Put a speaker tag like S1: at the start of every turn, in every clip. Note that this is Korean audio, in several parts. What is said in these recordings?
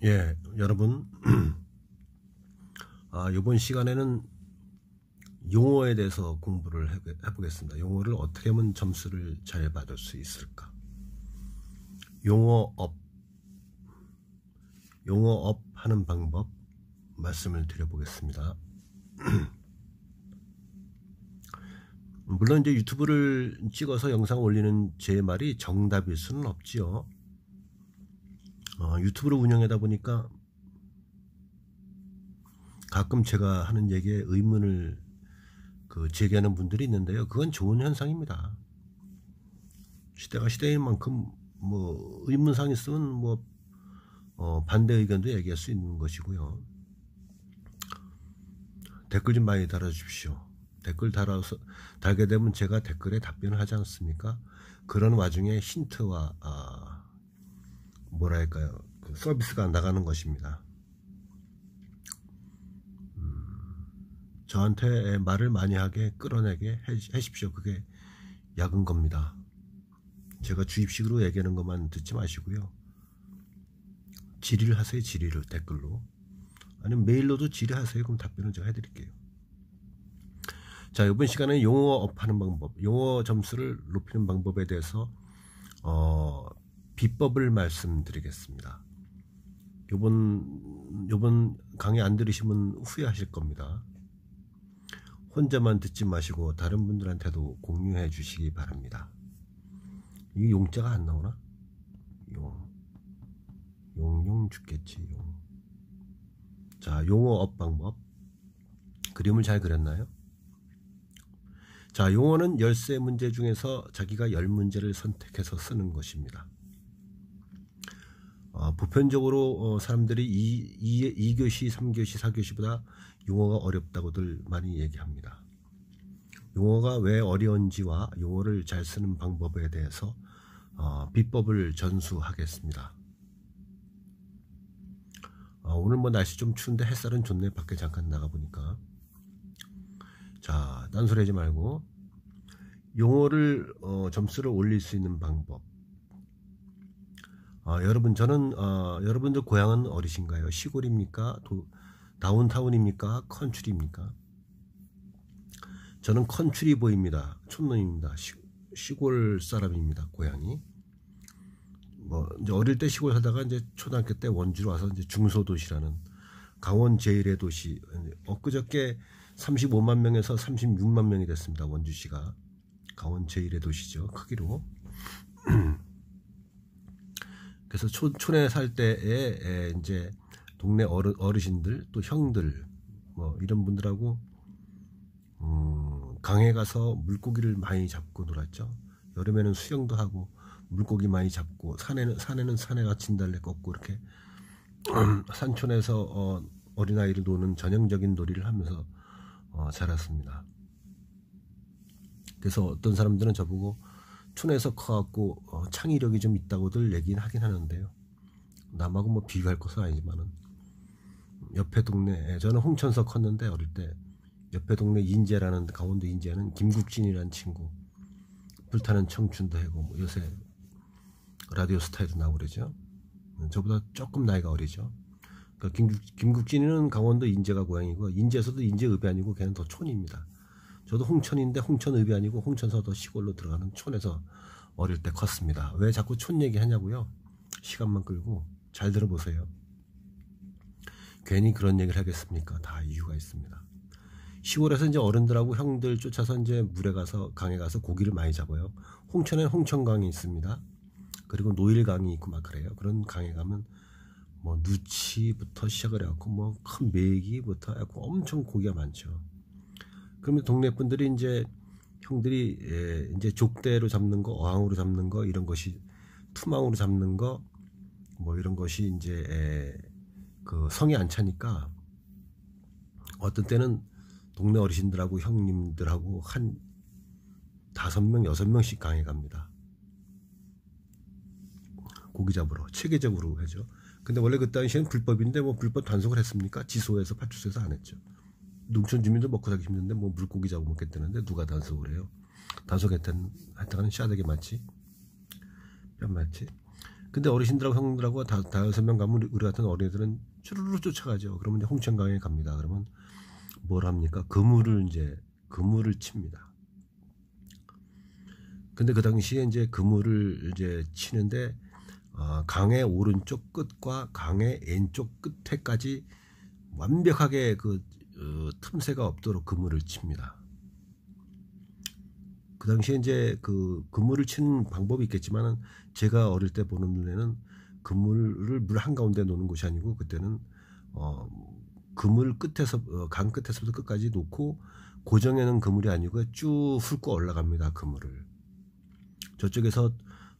S1: 예, 여러분, 이번 시간에는 용어에 대해서 공부를 해보겠습니다. 용어를 어떻게 하면 점수를 잘 받을 수 있을까? 용어업 하는 방법 말씀을 드려보겠습니다. 물론 이제 유튜브를 찍어서 영상 올리는 제 말이 정답일 수는 없지요. 유튜브를 운영하다 보니까 가끔 제가 하는 얘기에 의문을 제기하는 분들이 있는데요. 그건 좋은 현상입니다. 시대가 시대인 만큼 뭐 의문사항 있으면 뭐 반대 의견도 얘기할 수 있는 것이고요. 댓글 좀 많이 달아주십시오. 댓글 달게 되면 제가 댓글에 답변을 하지 않습니까? 그런 와중에 힌트와 뭐랄까요, 서비스가 나가는 것입니다. 저한테 말을 많이 하게 끌어내게 하십시오. 그게 약은 겁니다. 제가 주입식으로 얘기하는 것만 듣지 마시고요. 질의를 하세요. 질의를 댓글로. 아니면 메일로도 질의하세요. 그럼 답변은 제가 해드릴게요. 자, 이번 시간에 용어업 하는 방법, 용어 점수를 높이는 방법에 대해서 비법을 말씀드리겠습니다. 요번 강의 안 들으시면 후회하실 겁니다. 혼자만 듣지 마시고 다른 분들한테도 공유해 주시기 바랍니다. 이 용자가 안 나오나? 용 죽겠지. 자, 용어업 방법. 그림을 잘 그렸나요? 자, 용어는 13문제 중에서 자기가 10문제를 선택해서 쓰는 것입니다. 보편적으로 사람들이 2교시, 3교시, 4교시보다 용어가 어렵다고들 많이 얘기합니다. 용어가 왜 어려운지와 용어를 잘 쓰는 방법에 대해서 비법을 전수하겠습니다. 오늘 뭐 날씨 좀 추운데 햇살은 좋네. 밖에 잠깐 나가보니까. 자, 딴소리 하지 말고 용어를 점수를 올릴 수 있는 방법. 여러분, 저는 여러분들 고향은 어디신가요? 시골입니까? 다운타운입니까? 컨츄리입니까? 저는 컨츄리 보입니다. 촌놈입니다. 시골 사람입니다. 고향이. 뭐 이제 어릴 때 시골 살다가 이제 초등학교 때 원주로 와서 이제 중소도시라는 강원 제1의 도시. 엊그저께 35만 명에서 36만 명이 됐습니다. 원주시가. 강원 제1의 도시죠. 크기로. 그래서 촌에 살 때에 이제 동네 어르신들 또 형들 뭐 이런 분들하고 강에 가서 물고기를 많이 잡고 놀았죠. 여름에는 수영도 하고 물고기 많이 잡고 산에는 산에가 진달래 꺾고 이렇게 산촌에서 어린아이를 노는 전형적인 놀이를 하면서 자랐습니다. 그래서 어떤 사람들은 저보고 촌에서 커갖고 창의력이 좀 있다고들 얘기는 하긴 하는데요. 남하고 뭐 비교할 것은 아니지만은 옆에 동네, 저는 홍천서 컸는데 어릴 때 옆에 동네 인제라는, 강원도 인제는 김국진이라는 친구, 불타는 청춘도 하고 뭐 요새 라디오 스타에도 나오고 그러죠. 저보다 조금 나이가 어리죠. 그러니까 김국진이는 강원도 인제가 고향이고, 인제에서도 인제읍이 아니고 걔는 더 촌입니다. 저도 홍천인데 홍천읍이 아니고 홍천서 더 시골로 들어가는 촌에서 어릴 때 컸습니다. 왜 자꾸 촌 얘기 하냐고요? 시간만 끌고 잘 들어보세요. 괜히 그런 얘기를 하겠습니까? 다 이유가 있습니다. 시골에서 이제 어른들하고 형들 쫓아서 이제 물에 가서, 강에 가서 고기를 많이 잡아요. 홍천에 홍천강이 있습니다. 그리고 노일강이 있고 막 그래요. 그런 강에 가면 뭐 누치부터 시작을 해갖고 뭐 큰 메기부터 해갖고 엄청 고기가 많죠. 그러면 동네 분들이 이제 형들이 이제 족대로 잡는 거, 어항으로 잡는 거, 이런 것이 투망으로 잡는 거, 뭐 이런 것이 이제 그 성이 안 차니까 어떤 때는 동네 어르신들하고 형님들하고 한 5명, 6명씩 강에 갑니다. 고기 잡으러 체계적으로 하죠. 근데 원래 그 당시에는 불법인데 뭐 불법 단속을 했습니까? 지소에서 파출소에서 안 했죠. 농촌 주민들 먹고 살기 힘든데 뭐 물고기 잡으면 먹겠다는데 누가 단속을 해요? 단속했다가는 싸대기 맞지? 뺨 맞지? 근데 어르신들하고 형들하고 다여섯 명 가면 우리 같은 어린애들은 쭈루루 쫓아가죠. 그러면 이제 홍천강에 갑니다. 그러면 뭘 합니까? 그물을 칩니다. 근데 그 당시에 이제 그물을 이제 치는데 강의 오른쪽 끝과 강의 왼쪽 끝에까지 완벽하게 그 틈새가 없도록 그물을 칩니다. 그 당시에 이제 그 그물을 치는 방법이 있겠지만은 제가 어릴 때 보는 눈에는 그물을 물 한가운데 놓는 것이 아니고 그때는 그물 끝에서 강 끝에서부터 끝까지 놓고 고정해 놓은 그물이 아니고 쭉 훑고 올라갑니다. 그물을 저쪽에서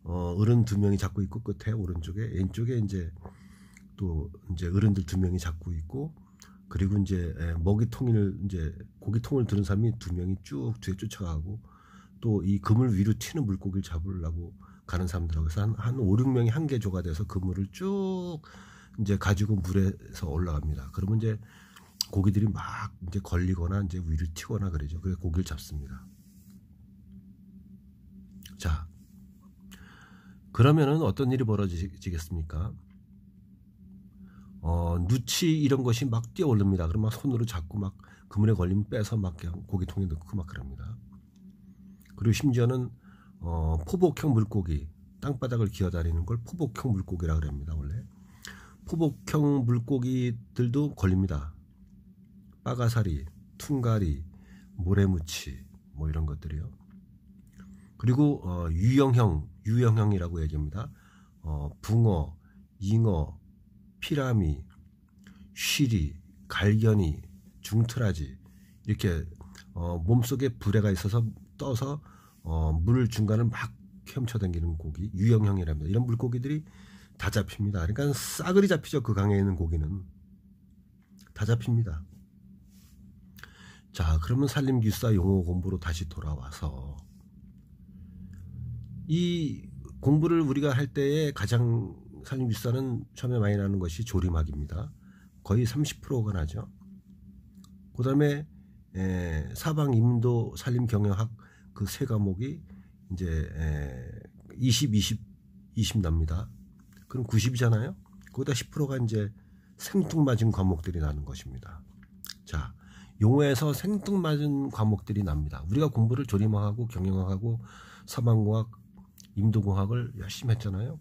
S1: 어른 두 명이 잡고 있고 끝에 오른쪽에 왼쪽에 이제 또 이제 어른들 두 명이 잡고 있고 그리고 이제 먹이통을 이제 고기통을 드는 사람이 두 명이 쭉 뒤에 쫓아가고 또 이 그물 위로 튀는 물고기를 잡으려고 가는 사람들하고 해서 한 5, 6명이 한 개조가 돼서 그물을 쭉 이제 가지고 물에서 올라갑니다. 그러면 이제 고기들이 막 이제 걸리거나 이제 위로 튀거나 그러죠. 그래서 고기를 잡습니다. 자, 그러면은 어떤 일이 벌어지겠습니까? 누치 이런 것이 막 뛰어오릅니다. 그럼 막 손으로 잡고 막 그물에 걸리면 빼서 막 그냥 고기통에 넣고 막 그럽니다. 그리고 심지어는 포복형 물고기, 땅바닥을 기어다니는 걸 포복형 물고기라 그럽니다. 원래 포복형 물고기들도 걸립니다. 빠가사리, 퉁가리, 모래무치 뭐 이런 것들이요. 그리고 유형형이라고 얘기합니다. 붕어, 잉어, 피라미, 쉬리, 갈견이, 중트라지 이렇게 몸속에 부레가 있어서 떠서 물 중간을 막 헤엄쳐다니는 고기 유형형이랍니다. 이런 물고기들이 다 잡힙니다. 그러니까 싸그리 잡히죠. 그 강에 있는 고기는 다 잡힙니다. 자, 그러면 산림기술사 용어 공부로 다시 돌아와서 이 공부를 우리가 할 때에 가장 산림기술사는 처음에 많이 나는 것이 조림학입니다. 거의 30%가 나죠. 그 다음에 사방 임도 산림경영학 그 세 과목이 이제 20 납니다. 그럼 90이잖아요. 거기다 10%가 이제 생뚱맞은 과목들이 나는 것입니다. 자, 용어에서 생뚱맞은 과목들이 납니다. 우리가 공부를 조림학하고 경영학하고 사방공학, 임도공학을 열심히 했잖아요.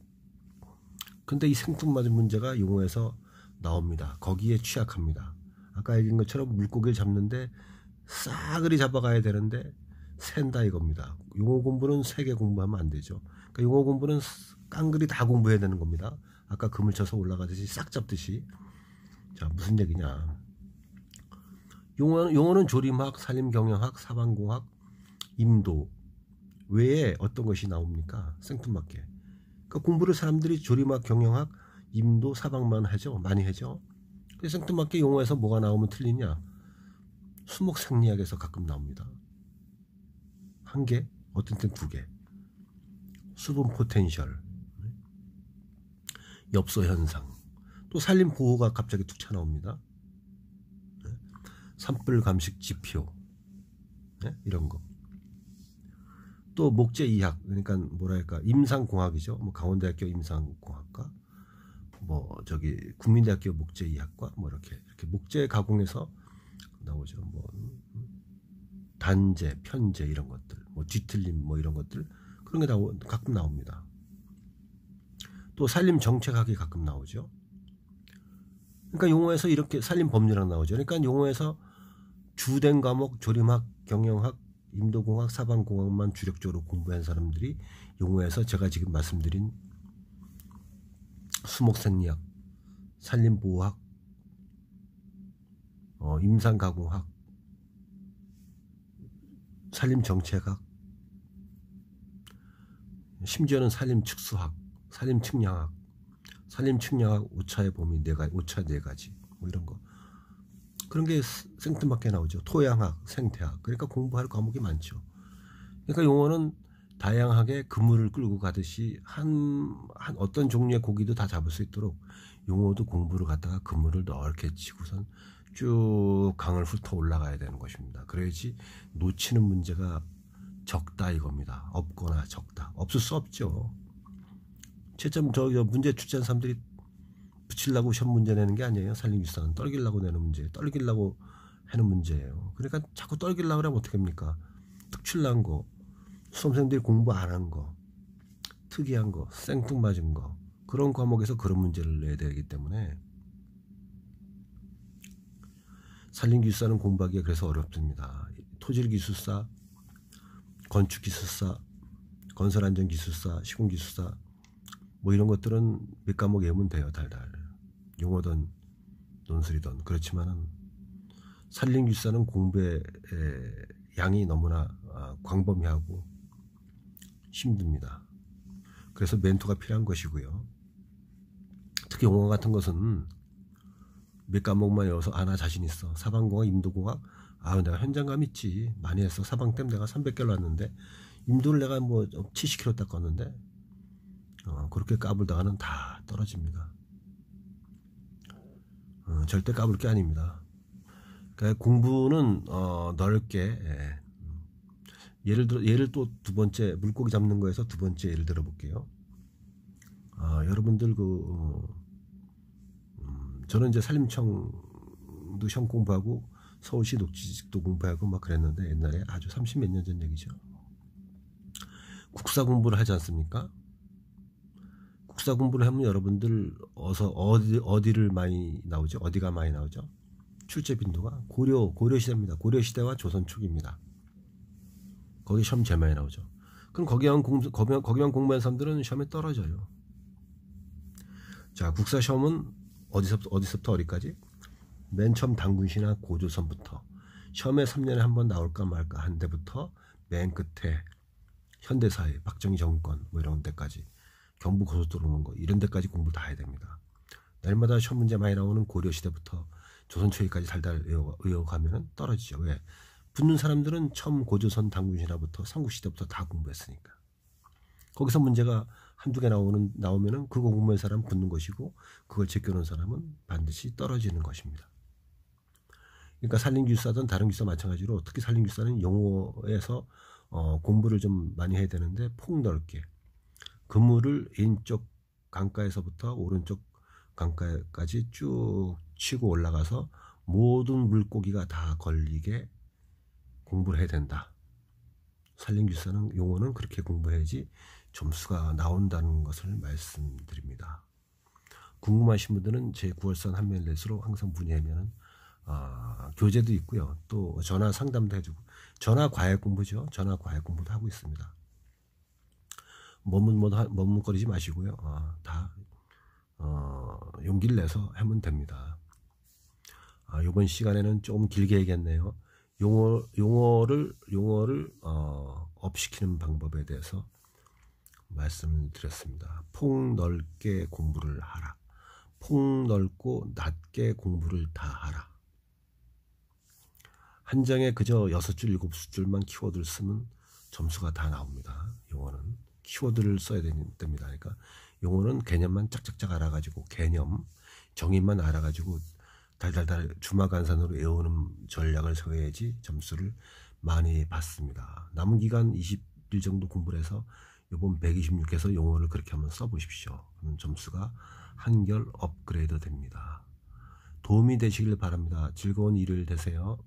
S1: 근데 이 생뚱맞은 문제가 용어에서 나옵니다. 거기에 취약합니다. 아까 얘기한 것처럼 물고기를 잡는데 싸그리 잡아가야 되는데 샌다 이겁니다. 용어 공부는 3개 공부하면 안 되죠. 그러니까 용어 공부는 깡그리 다 공부해야 되는 겁니다. 아까 그물 쳐서 올라가듯이 싹 잡듯이. 자, 무슨 얘기냐. 용어는 조림학, 산림경영학, 사방공학, 임도 외에 어떤 것이 나옵니까? 생뚱맞게. 그러니까 공부를 사람들이 조림학, 경영학, 임도, 사방만 하죠. 많이 하죠. 그래서 생뚱맞게 용어에서 뭐가 나오면 틀리냐. 수목생리학에서 가끔 나옵니다. 1개, 어떤 땐 2개. 수분 포텐셜, 엽서 현상, 또 산림 보호가 갑자기 툭 쳐나옵니다. 산불 감식 지표, 이런 거. 또 목재 이학, 그러니까 뭐랄까 임상공학이죠. 뭐 강원대학교 임상공학과, 뭐 저기 국민대학교 목재 이학과, 뭐 이렇게 목재 가공해서 나오죠. 뭐 단재, 편재 이런 것들, 뭐 뒤틀림 뭐 이런 것들 그런 게 가끔 나옵니다. 또 산림 정책학이 가끔 나오죠. 그러니까 용어에서 이렇게 산림 법률학 나오죠. 그러니까 용어에서 주된 과목 조림학, 경영학, 임도공학, 사방공학만 주력적으로 공부한 사람들이 용어에서 제가 지금 말씀드린 수목생리학, 산림보호학, 임상가공학, 산림정책학, 심지어는 산림축수학, 산림측량학, 오차의 범위 오차 4가지 뭐 이런 거 그런 게 생뚱맞게 나오죠. 토양학, 생태학. 그러니까 공부할 과목이 많죠. 그러니까 용어는 다양하게 그물을 끌고 가듯이 한 어떤 종류의 고기도 다 잡을 수 있도록 용어도 공부를 갖다가 그물을 넓게 치고선 쭉 강을 훑어 올라가야 되는 것입니다. 그래야지 놓치는 문제가 적다 이겁니다. 없거나 적다. 없을 수 없죠. 채점 저 문제 출제한 사람들이 붙이려고 시험 문제 내는 게 아니에요. 산림기술사는 떨기려고 내는 문제, 떨기려고 하는 문제예요. 그러니까 자꾸 떨기려고 하면 어떻게 합니까? 특출난 거, 수험생들이 공부 안 한 거, 특이한 거, 생뚱맞은 거, 그런 과목에서 그런 문제를 내야 되기 때문에 산림기술사는 공부하기가 그래서 어렵습니다. 토질기술사, 건축기술사, 건설안전기술사, 시공기술사 뭐 이런 것들은 몇 과목 외우면 돼요. 달달. 용어든 논술이든. 그렇지만은 산림기술사는 공부의 양이 너무나 광범위하고 힘듭니다. 그래서 멘토가 필요한 것이고요. 특히 용어 같은 것은 몇 과목만 외워서 나 자신 있어. 사방공학, 임도공학 내가 현장감 있지. 많이 했어. 사방 때문에 내가 300개를 왔는데 임도를 내가 뭐 70kg 닦았는데 그렇게 까불다가는 다 떨어집니다. 절대 까불 게 아닙니다. 그러니까 공부는 넓게 예를 또 두 번째 물고기 잡는 거에서 두 번째 예를 들어 볼게요. 여러분들 저는 이제 산림청도 시험 공부하고 서울시 녹지직도 공부하고 막 그랬는데 옛날에 아주 30몇 년 전 얘기죠. 국사 공부를 하지 않습니까? 국사 공부를 하면 여러분들 어디를 많이 나오죠? 어디가 많이 나오죠? 출제 빈도가 고려 시대입니다. 고려 시대와 조선 초기입니다. 거기 시험 제일 많이 나오죠. 그럼 거기만 공부한 사람들은 시험에 떨어져요. 자, 국사 시험은 어디서부터 어디까지? 맨 처음 당군시나 고조선부터 시험에 3년에 한 번 나올까 말까 한 데부터 맨 끝에 현대사회, 박정희 정권 뭐 이런 데까지 경부 고속도로 오는 거 이런 데까지 공부 다 해야 됩니다. 날마다 시험 문제 많이 나오는 고려 시대부터 조선 초기까지 달달 외워가면 떨어지죠. 왜? 붙는 사람들은 처음 고조선 당군시나부터 삼국시대부터 다 공부했으니까. 거기서 문제가 한두 개 나오면은 그거 공부한 사람 붙는 것이고 그걸 제껴놓은 사람은 반드시 떨어지는 것입니다. 그러니까 산림기술사든 다른 기술사 마찬가지로 특히 산림기술사는 용어에서 공부를 좀 많이 해야 되는데 폭넓게 그물을 왼쪽 강가에서부터 오른쪽 강가까지 쭉 치고 올라가서 모든 물고기가 다 걸리게 공부를 해야 된다. 산림기술사는 용어는 그렇게 공부해야지 점수가 나온다는 것을 말씀드립니다. 궁금하신 분들은 제 9월선 한메일렛으로 항상 문의하면은 교재도 있고요. 또 전화 상담도 해주고 전화 과외 공부죠. 전화 과외 공부도 하고 있습니다. 머뭇거리지 마시고요. 다 용기를 내서 하면 됩니다. 이번 시간에는 조금 길게 얘기했네요. 용어를 업시키는 방법에 대해서 말씀을 드렸습니다. 폭넓게 공부를 하라. 폭넓고 낮게 공부를 다 하라. 한 장에 그저 6줄, 7줄만 키워드를 쓰면 점수가 다 나옵니다. 용어는 키워드를 써야 됩니다. 그러니까 용어는 개념만 짝짝짝 알아가지고 개념, 정의만 알아가지고 달달달 주마간산으로 외우는 전략을 세워야지 점수를 많이 받습니다. 남은 기간 20일 정도 공부를 해서 이번 126에서 용어를 그렇게 한번 써보십시오. 그럼 점수가 한결 업그레이드 됩니다. 도움이 되시길 바랍니다. 즐거운 일요일 되세요.